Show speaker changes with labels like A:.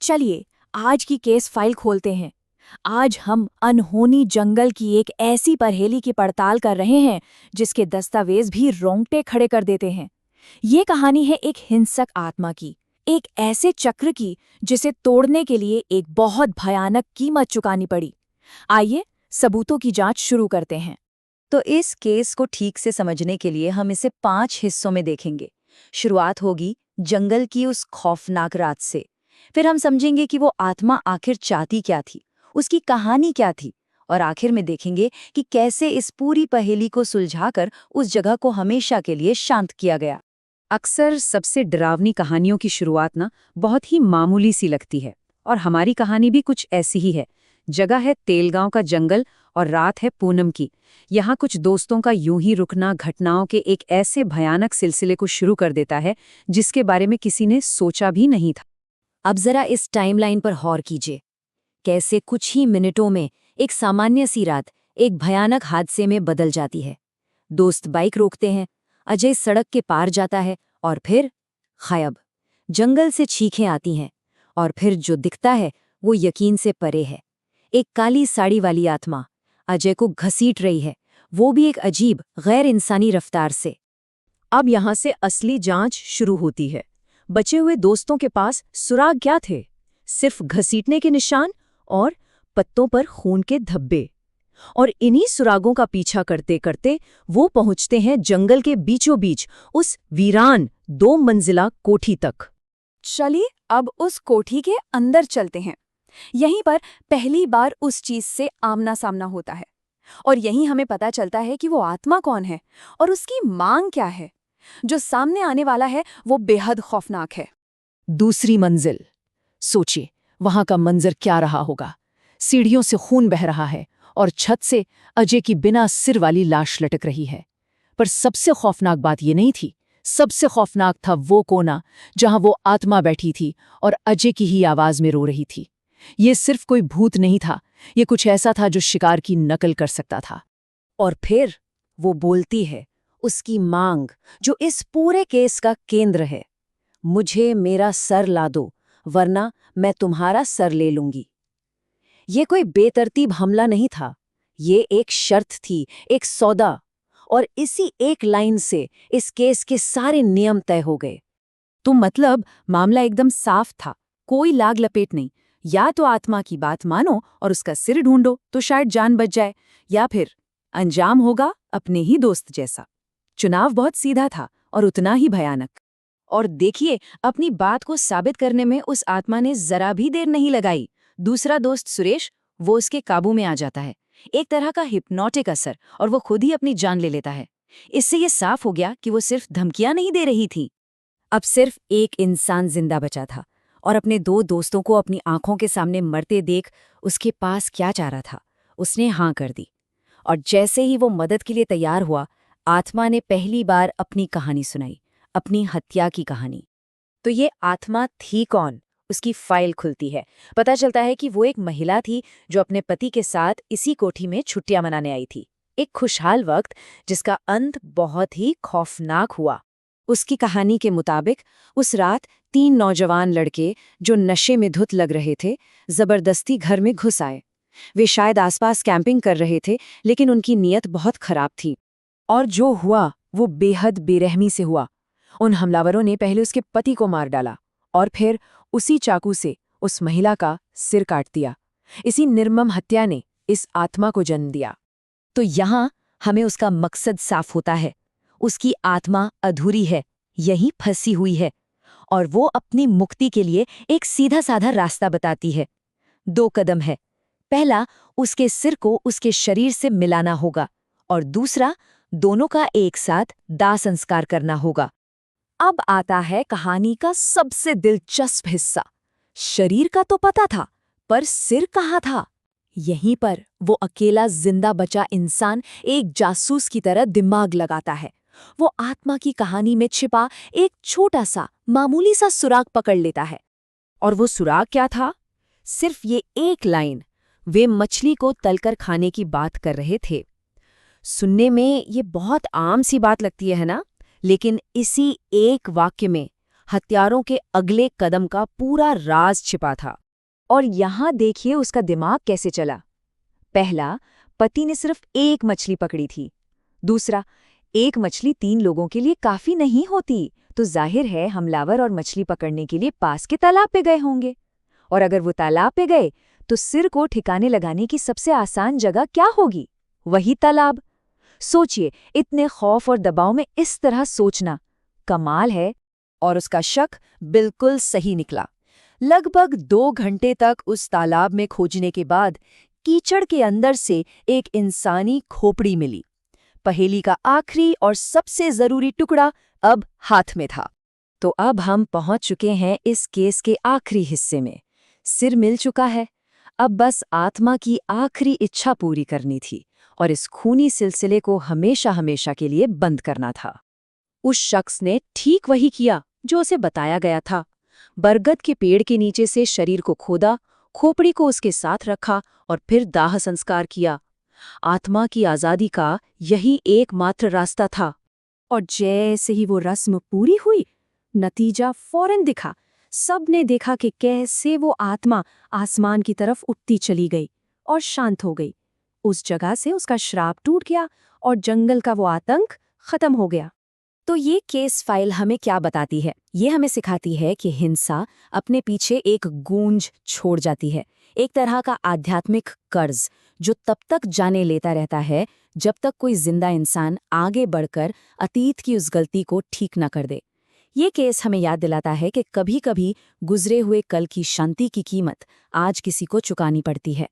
A: चलिए आज की केस फाइल खोलते हैं। आज हम अनहोनी जंगल की एक ऐसी पहेली की पड़ताल कर रहे हैं जिसके दस्तावेज भी रोंगटे खड़े कर देते हैं। ये कहानी है एक हिंसक आत्मा की, एक ऐसे चक्र की जिसे तोड़ने के लिए एक बहुत भयानक कीमत चुकानी पड़ी। आइए सबूतों की जांच शुरू करते हैं।
B: तो इस केस को ठीक से समझने के लिए हम इसे 5 हिस्सों में देखेंगे। शुरुआत होगी जंगल की उस खौफनाक रात से। फिर हम समझेंगे कि वो आत्मा आखिर चाहती क्या थी, उसकी कहानी क्या थी, और आखिर में देखेंगे कि कैसे इस पूरी पहेली को सुलझाकर उस जगह को हमेशा के लिए शांत किया गया। अक्सर सबसे डरावनी कहानियों की शुरुआत बहुत ही मामूली सी लगती है, और हमारी कहानी भी कुछ ऐसी ही है। जगह है तेलगांव का जंगल और रात है पूनम की। यहाँ कुछ दोस्तों का यूं ही रुकना घटनाओं के एक ऐसे भयानक सिलसिले को शुरू कर देता है जिसके बारे में किसी ने सोचा भी नहीं था। अब जरा इस टाइमलाइन पर गौर कीजिए, कैसे कुछ ही मिनटों में एक सामान्य सी रात एक भयानक हादसे में बदल जाती है। दोस्त बाइक रोकते हैं, अजय सड़क के पार जाता है और फिर गायब। जंगल से चीखें आती हैं और फिर जो दिखता है वो यकीन से परे है। एक काली साड़ी वाली आत्मा अजय को घसीट रही है, वो भी एक अजीब गैर इंसानी रफ्तार से। अब यहाँ से असली जांच शुरू होती है। बचे हुए दोस्तों के पास सुराग क्या थे? सिर्फ घसीटने के निशान और पत्तों पर खून के धब्बे। और इन्हीं सुरागों का पीछा करते करते वो पहुंचते हैं जंगल के बीचों बीच उस वीरान 2 मंजिला कोठी तक।
A: चलिए अब उस कोठी के अंदर चलते हैं। यहीं पर पहली बार उस चीज से आमना सामना होता है और यहीं हमें पता चलता है कि वो आत्मा कौन है और उसकी मांग क्या है। जो सामने आने वाला है वो बेहद खौफनाक है।
C: दूसरी मंजिल। सोचिए वहां का मंजर क्या रहा होगा। सीढ़ियों से खून बह रहा है और छत से अजय की बिना सिर वाली लाश लटक रही है। पर सबसे खौफनाक बात ये नहीं थी। सबसे खौफनाक था वो कोना जहां वो आत्मा बैठी थी और अजय की ही आवाज में रो रही थी। ये सिर्फ कोई भूत नहीं था, ये कुछ ऐसा था जो शिकार की नकल कर सकता था।
B: और फिर वो बोलती है, उसकी मांग जो इस पूरे केस का केंद्र है। मुझे मेरा सर ला दो, वरना मैं तुम्हारा सर ले लूंगी। ये कोई बेतरतीब हमला नहीं था, ये एक शर्त थी, एक सौदा। और इसी एक लाइन से इस केस के सारे नियम तय हो गए।
A: तो मतलब मामला एकदम साफ था, कोई लाग लपेट नहीं। या तो आत्मा की बात मानो और उसका सिर ढूंढो तो शायद जान बच जाए, या फिर अंजाम होगा अपने ही दोस्त जैसा। चुनाव बहुत सीधा था और उतना ही भयानक।
B: और देखिए, अपनी बात को साबित करने में उस आत्मा ने जरा भी देर नहीं लगाई। दूसरा दोस्त सुरेश, वो उसके काबू में आ जाता है। एक तरह का हिप्नोटिक असर, और वो खुद ही अपनी जान ले लेता है। इससे ये साफ हो गया कि वो सिर्फ धमकियां नहीं दे रही थी। अब सिर्फ एक इंसान जिंदा बचा था, और अपने 2 दोस्तों को अपनी आंखों के सामने मरते देख उसके पास क्या चाह रहा था, उसने हाँ कर दी। और जैसे ही वो मदद के लिए तैयार हुआ, आत्मा ने पहली बार अपनी कहानी सुनाई, अपनी हत्या की कहानी। तो ये आत्मा थी कौन? उसकी फाइल खुलती है। पता चलता है कि वो एक महिला थी जो अपने पति के साथ इसी कोठी में छुट्टियां मनाने आई थी। एक खुशहाल वक्त जिसका अंत बहुत ही खौफनाक हुआ। उसकी कहानी के मुताबिक उस रात 3 नौजवान लड़के जो नशे में धुत लग रहे थे, जबरदस्ती घर में घुस आए। वे शायद आसपास कैंपिंग कर रहे थे, लेकिन उनकी नीयत बहुत खराब थी। और जो हुआ वो बेहद बेरहमी से हुआ। उन हमलावरों ने पहले उसके पति को मार डाला और फिर उसी चाकू से उस महिला का सिर काट दिया। इसी निर्मम हत्या ने इस आत्मा को जन्म दिया। तो यहाँ हमें उसका मकसद साफ होता है। उसकी आत्मा अधूरी है, यहीं फंसी हुई है, और वो अपनी मुक्ति के लिए एक सीधा साधा रास्ता बताती है। 2 कदम है। पहला, उसके सिर को उसके शरीर से मिलाना होगा, और दूसरा, दोनों का एक साथ दाह संस्कार करना होगा। अब आता है कहानी का सबसे दिलचस्प हिस्सा। शरीर का तो पता था, पर सिर कहाँ था? यहीं पर वो अकेला जिंदा बचा इंसान एक जासूस की तरह दिमाग लगाता है। वो आत्मा की कहानी में छिपा एक छोटा सा मामूली सा सुराग पकड़ लेता है। और वो सुराग क्या था? सिर्फ ये एक लाइन। वे मछली को तलकर खाने की बात कर रहे थे। सुनने में ये बहुत आम सी बात लगती है ना? लेकिन इसी एक वाक्य में हत्यारों के अगले कदम का पूरा राज छिपा था। और यहाँ देखिए उसका दिमाग कैसे चला। पहला, पति ने सिर्फ एक मछली पकड़ी थी। दूसरा, एक मछली 3 लोगों के लिए काफी नहीं होती, तो जाहिर है हमलावर और मछली पकड़ने के लिए पास के तालाब पे गए होंगे। और अगर वो तालाब पे गए तो सिर को ठिकाने लगाने की सबसे आसान जगह क्या होगी? वही तालाब। सोचिए, इतने खौफ और दबाव में इस तरह सोचना कमाल है। और उसका शक बिल्कुल सही निकला। लगभग 2 घंटे तक उस तालाब में खोजने के बाद कीचड़ के अंदर से एक इंसानी खोपड़ी मिली। पहेली का आखिरी और सबसे जरूरी टुकड़ा अब हाथ में था। तो अब हम पहुंच चुके हैं इस केस के आखिरी हिस्से में। सिर मिल चुका है, अब बस आत्मा की आखिरी इच्छा पूरी करनी थी और इस खूनी सिलसिले को हमेशा हमेशा के लिए बंद करना था। उस शख्स ने ठीक वही किया जो उसे बताया गया था। बरगद के पेड़ के नीचे से शरीर को खोदा, खोपड़ी को उसके साथ रखा और फिर दाह संस्कार किया। आत्मा की आजादी का यही एकमात्र रास्ता था।
A: और जैसे ही वो रस्म पूरी हुई, नतीजा फौरन दिखा। सबने देखा कि कैसे वो आत्मा आसमान की तरफ उठती चली गई और शांत हो गई। उस जगह से उसका श्राप टूट गया और जंगल का वो आतंक खत्म हो गया। तो ये केस फाइल हमें क्या बताती है? ये हमें सिखाती है कि हिंसा अपने पीछे एक गूंज छोड़ जाती है, एक तरह का आध्यात्मिक कर्ज जो तब तक जाने लेता रहता है जब तक कोई जिंदा इंसान आगे बढ़कर अतीत की उस गलती को ठीक न कर दे। ये केस हमें याद दिलाता है कि कभी-कभी गुजरे हुए कल की शांति की कीमत आज किसी को चुकानी पड़ती है।